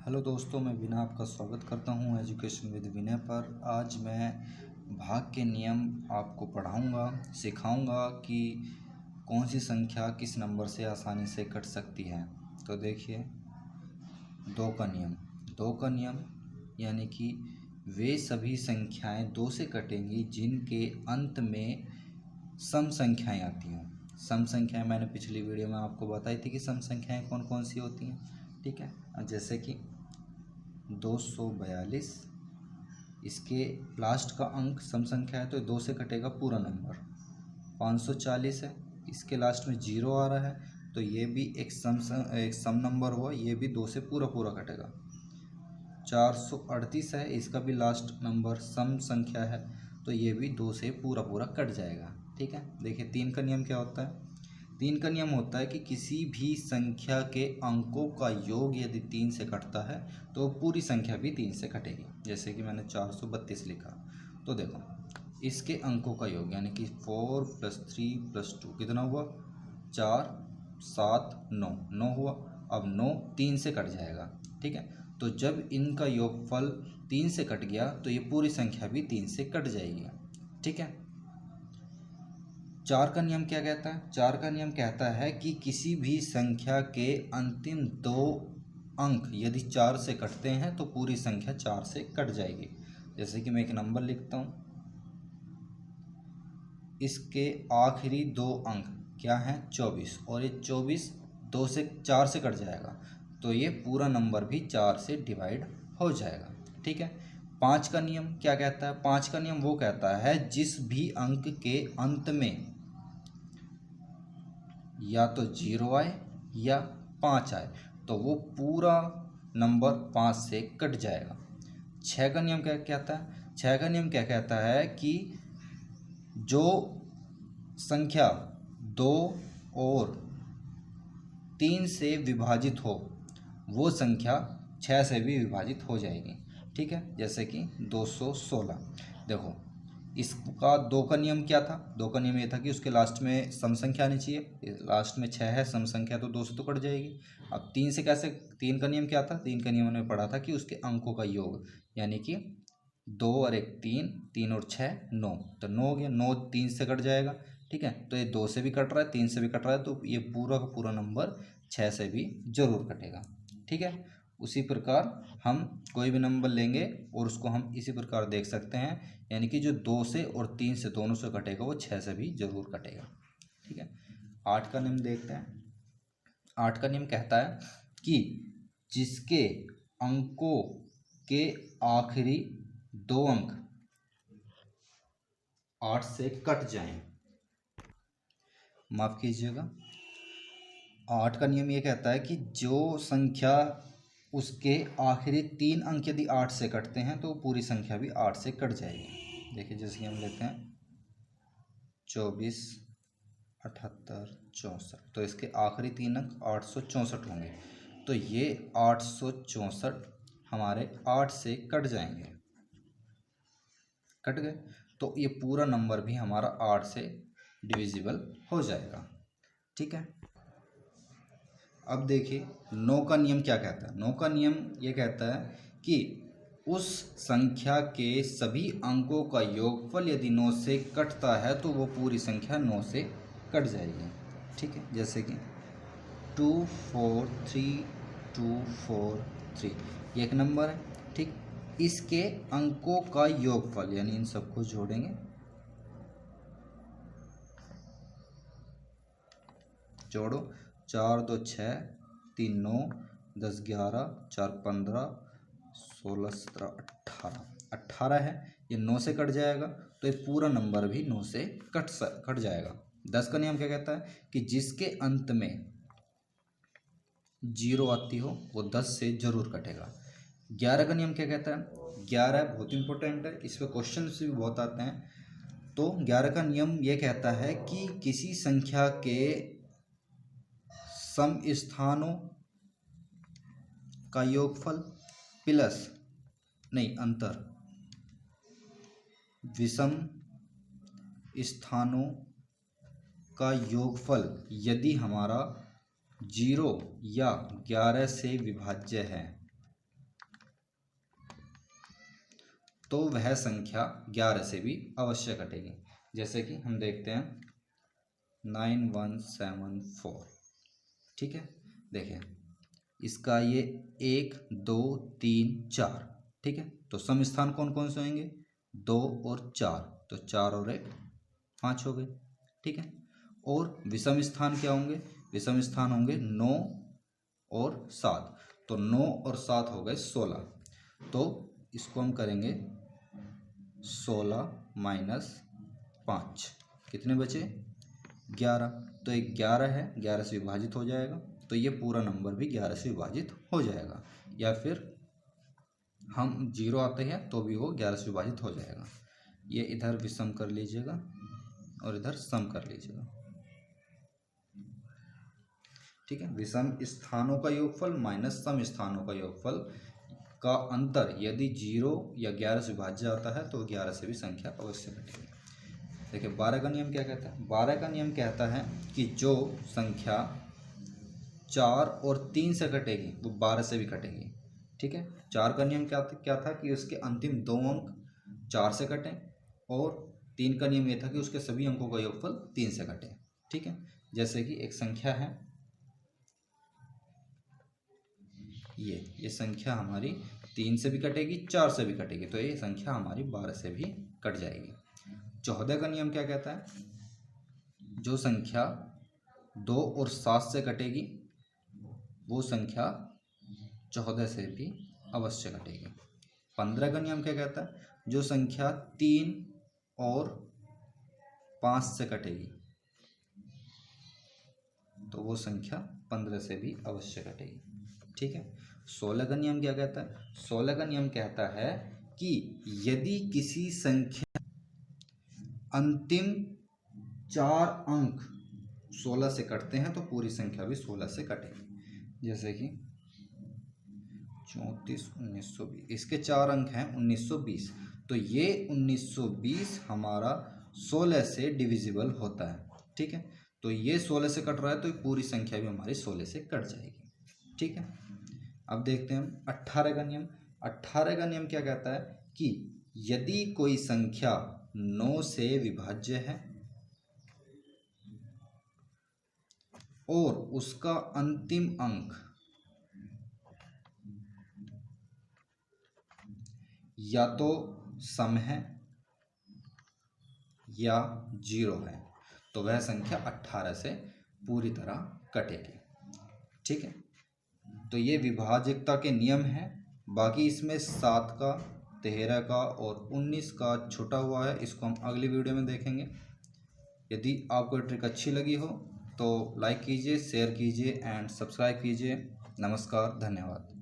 Hello दोस्तों, मैं विनय आपका स्वागत करता हूं एजुकेशन विद विनय पर। आज मैं भाग के नियम आपको पढ़ाऊंगा, सिखाऊंगा कि कौन सी संख्या किस नंबर से आसानी से कट सकती है। तो देखिए, दो का नियम। दो का नियम यानी कि वे सभी संख्याएं दो से कटेंगी जिनके अंत में सम संख्याएं आती हों। सम संख्याएं मैंने पिछली वीडियो में आपको बताई थी कि सम संख्याएं कौन कौन सी होती हैं। ठीक है, जैसे कि 242, इसके लास्ट का अंक सम संख्या है तो 2 से कटेगा पूरा नंबर। 540 है, इसके लास्ट में 0 आ रहा है तो ये भी एक सम नंबर हुआ, ये भी 2 से पूरा पूरा कटेगा। 438 है, इसका भी लास्ट नंबर सम संख्या है तो ये भी 2 से पूरा पूरा कट जाएगा। ठीक है, देखिए 3 का नियम क्या होता है। 3 का नियम होता है कि किसी भी संख्या के अंकों का योग यदि 3 से कटता है तो पूरी संख्या भी 3 से कटेगी। जैसे कि मैंने 432 लिखा, तो देखो इसके अंकों का योग यानी कि 4 + 3 + 2 कितना हुआ, 4 7 9 9 हुआ। अब 9 3 से कट जाएगा। ठीक है, तो जब इनका योगफल 3 से कट गया तो ये पूरी संख्या भी 3 से कट जाएगी। ठीक है, 4 का नियम क्या कहता है। 4 का नियम कहता है कि किसी भी संख्या के अंतिम 2 अंक यदि 4 से कटते हैं तो पूरी संख्या 4 से कट जाएगी। जैसे कि मैं एक नंबर लिखता हूँ, इसके आखिरी 2 अंक क्या हैं, 24, और ये 24 4 से कट जाएगा तो ये पूरा नंबर भी 4 से डिवाइड हो जाएगा। ठीक है, 5 का नियम क्या कहता है। 5 का नियम वो कहता है जिस भी अंक के अंत में या तो 0 आए या 5 आए तो वो पूरा नंबर 5 से कट जाएगा। 6 का नियम क्या कहता है। 6 का नियम क्या कहता है कि जो संख्या 2 और 3 से विभाजित हो वो संख्या 6 से भी विभाजित हो जाएगी। ठीक है, जैसे कि 216। देखो इसका 2 का नियम क्या था। 2 का नियम ये था कि उसके लास्ट में सम संख्या आनी चाहिए। लास्ट में 6 है, सम संख्या तो 2 से तो कट जाएगी। अब 3 से कैसे, 3 का नियम क्या था। 3 का नियम हमने पढ़ा था कि उसके अंकों का योग यानी कि 2 और 1 3, 3 और 6 9, तो 9 हो गया। 9 3 से कट जाएगा। ठीक है, तो ये 2 से भी कट रहा है, 3 से भी कट रहा है, तो ये पूरा का पूरा नंबर 6 से भी जरूर कटेगा। ठीक है, उसी प्रकार हम कोई भी नंबर लेंगे और उसको हम इसी प्रकार देख सकते हैं, यानी कि जो 2 से और 3 से दोनों से कटेगा वो 6 से भी जरूर कटेगा। ठीक है, 8 का नियम देखते हैं। 8 का नियम कहता है कि जिसके अंकों के आखिरी 2 अंक 8 से कट जाएं, माफ कीजिएगा, 8 का नियम ये कहता है कि जो संख्या उसके आखिरी 3 अंक यदि 8 से कटते हैं तो पूरी संख्या भी 8 से कट जाएगी। देखिए जैसे कि हम लेते हैं 24 78 64, तो इसके आखिरी 3 अंक 864 होंगे, तो ये 864 हमारे 8 से कट जाएंगे। कट गए तो ये पूरा नंबर भी हमारा 8 से डिविजिबल हो जाएगा। ठीक है, अब देखिए 9 का नियम क्या कहता है। 9 का नियम ये कहता है कि उस संख्या के सभी अंकों का योगफल यदि 9 से कटता है तो वो पूरी संख्या 9 से कट जाएगी। ठीक है, जैसे कि 243243 ये एक नंबर है। ठीक, इसके अंकों का योगफल यानी इन सबको जोड़ेंगे, जोड़ो 4 2 6 3 9 10 11 4 15 16 17 18 18 है, ये 9 से कट जाएगा तो ये पूरा नंबर भी 9 से कट जाएगा। 10 का नियम क्या कहता है कि जिसके अंत में 0 आती हो वो 10 से जरूर कटेगा। 11 का नियम क्या कहता है। 11 बहुत इंपॉर्टेंट है, इस पर क्वेश्चन भी बहुत आते हैं। तो 11 का नियम ये कहता है कि किसी संख्या के सम स्थानों का योगफल प्लस नहीं अंतर विषम स्थानों का योगफल यदि हमारा 0 या 11 से विभाज्य है तो वह संख्या 11 से भी अवश्य कटेगी। जैसे कि हम देखते हैं 9174, ठीक है। देखिए इसका ये 1 2 3 4, ठीक है। तो सम स्थान कौन कौन से होंगे? 2 और 4, तो 4 और 1 5 हो गए, ठीक है। और विषम स्थान क्या होंगे? विषम स्थान होंगे 9 और 7, तो 9 और 7 हो गए 16। तो इसको हम करेंगे 16 माइनस 5, कितने बचे? 11। तो एक 11 है, 11 से विभाजित हो जाएगा, तो ये पूरा नंबर भी 11 से विभाजित हो जाएगा। या फिर हम 0 आते हैं तो भी वो 11 से विभाजित हो जाएगा। ये इधर विषम कर लीजिएगा और इधर सम कर लीजिएगा, ठीक है। विषम स्थानों का योगफल माइनस सम स्थानों का योगफल का अंतर यदि 0 या 11 से विभाज्य आता है तो 11 से भी संख्या अवश्य घटेगी। देखिए 12 का नियम क्या कहता है? 12 का नियम कहता है कि जो संख्या 4 और 3 से कटेगी वो 12 से भी कटेगी, ठीक है। 4 का नियम क्या था कि उसके अंतिम 2 अंक 4 से कटें, और 3 का नियम ये था कि उसके सभी अंकों का योगफल 3 से कटे, ठीक है। जैसे कि एक संख्या है, ये संख्या हमारी 3 से भी कटेगी, 4 से भी कटेगी, तो ये संख्या हमारी 12 से भी कट जाएगी। 14 का नियम क्या कहता है? जो संख्या 2 और 7 से कटेगी वो संख्या 14 से भी अवश्य कटेगी। 15 का नियम क्या कहता है? जो संख्या 3 और 5 से कटेगी तो वो संख्या 15 से भी अवश्य कटेगी, ठीक है। 16 का नियम क्या कहता है? 16 का नियम कहता है कि यदि किसी संख्या अंतिम 4 अंक 16 से कटते हैं तो पूरी संख्या भी 16 से कटेगी। जैसे कि 34 1920, इसके 4 अंक हैं 1920, तो ये 1920 हमारा 16 से डिविजिबल होता है, ठीक है। तो ये 16 से कट रहा है तो पूरी संख्या भी हमारी 16 से कट जाएगी, ठीक है। अब देखते हैं हम 18 का नियम। 18 का नियम क्या कहता है कि यदि कोई संख्या 9 से विभाज्य है और उसका अंतिम अंक या तो सम है या 0 है तो वह संख्या 18 से पूरी तरह कटेगी, ठीक है। तो ये विभाज्यता के नियम हैं। बाकी इसमें 7 का, 13 का और 19 का छूटा हुआ है, इसको हम अगली वीडियो में देखेंगे। यदि आपको ट्रिक अच्छी लगी हो तो लाइक कीजिए, शेयर कीजिए एंड सब्सक्राइब कीजिए। नमस्कार, धन्यवाद।